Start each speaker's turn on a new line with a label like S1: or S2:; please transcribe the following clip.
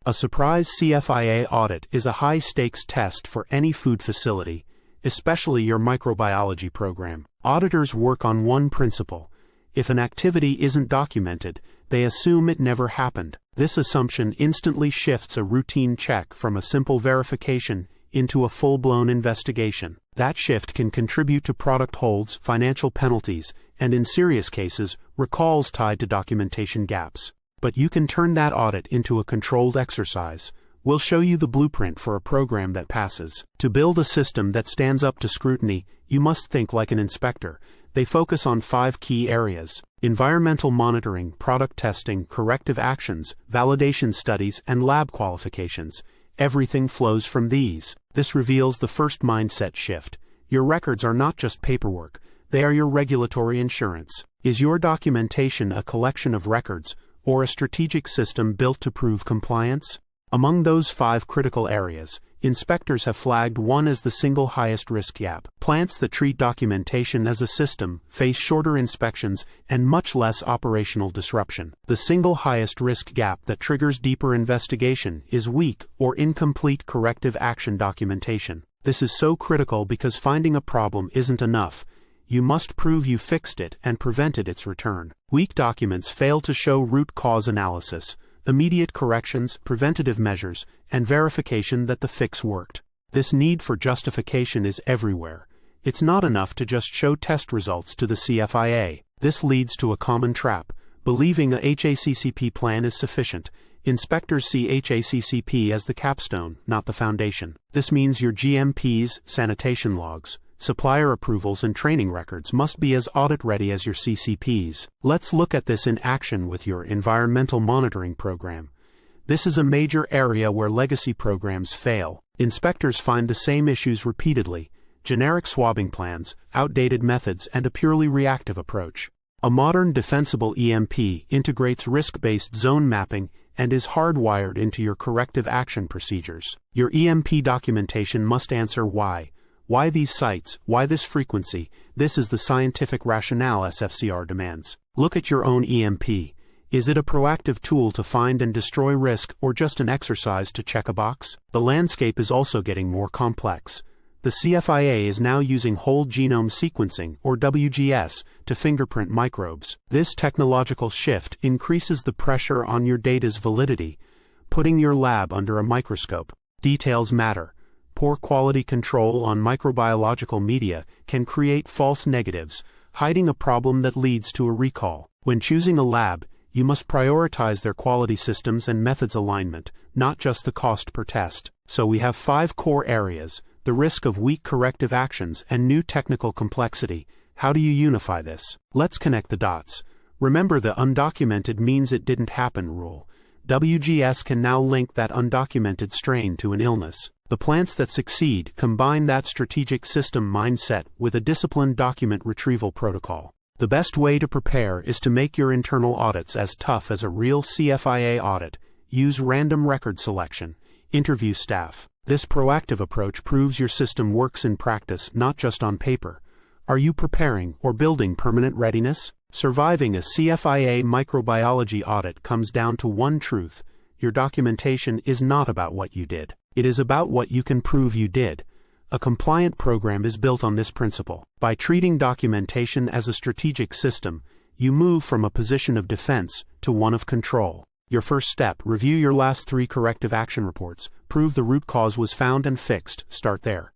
S1: A surprise CFIA audit is a high-stakes test for any food facility, especially your microbiology program. Auditors work on one principle. If an activity isn't documented, they assume it never happened. This assumption instantly shifts a routine check from a simple verification into a full-blown investigation. That shift can contribute to product holds, financial penalties, and in serious cases, recalls tied to documentation gaps. But you can turn that audit into a controlled exercise. We'll show you the blueprint for a program that passes. To build a system that stands up to scrutiny, you must think like an inspector. They focus on 5 key areas: environmental monitoring, product testing, corrective actions, validation studies, and lab qualifications. Everything flows from these. This reveals the first mindset shift. Your records are not just paperwork, they are your regulatory insurance. Is your documentation a collection of records, or a strategic system built to prove compliance? Among those 5 critical areas, inspectors have flagged one as the single highest risk gap. Plants that treat documentation as a system face shorter inspections and much less operational disruption. The single highest risk gap that triggers deeper investigation is weak or incomplete corrective action documentation. This is so critical because finding a problem isn't enough. You must prove you fixed it and prevented its return. Weak documents fail to show root cause analysis, immediate corrections, preventative measures, and verification that the fix worked. This need for justification is everywhere. It's not enough to just show test results to the CFIA. This leads to a common trap, believing a HACCP plan is sufficient. Inspectors see HACCP as the capstone, not the foundation. This means your GMPs, sanitation logs, supplier approvals, and training records must be as audit-ready as your CCPs. Let's look at this in action with your environmental monitoring program. This is a major area where legacy programs fail. Inspectors find the same issues repeatedly: generic swabbing plans, outdated methods, and a purely reactive approach. A modern defensible EMP integrates risk-based zone mapping and is hardwired into your corrective action procedures. Your EMP documentation must answer why. Why these sites? Why this frequency? This is the scientific rationale SFCR demands. Look at your own EMP. Is it a proactive tool to find and destroy risk, or just an exercise to check a box? The landscape is also getting more complex. The CFIA is now using whole genome sequencing, or WGS, to fingerprint microbes. This technological shift increases the pressure on your data's validity, putting your lab under a microscope. Details matter. Poor quality control on microbiological media can create false negatives, hiding a problem that leads to a recall. When choosing a lab, you must prioritize their quality systems and methods alignment, not just the cost per test. So we have 5 core areas: the risk of weak corrective actions and new technical complexity. How do you unify this? Let's connect the dots. Remember the undocumented means it didn't happen rule. WGS can now link that undocumented strain to an illness. The plants that succeed combine that strategic system mindset with a disciplined document retrieval protocol. The best way to prepare is to make your internal audits as tough as a real CFIA audit. Use random record selection. Interview staff. This proactive approach proves your system works in practice, not just on paper. Are you preparing or building permanent readiness? Surviving a CFIA microbiology audit comes down to one truth: your documentation is not about what you did. It is about what you can prove you did. A compliant program is built on this principle. By treating documentation as a strategic system, you move from a position of defense to one of control. Your first step: review your last 3 corrective action reports. Prove the root cause was found and fixed. Start there.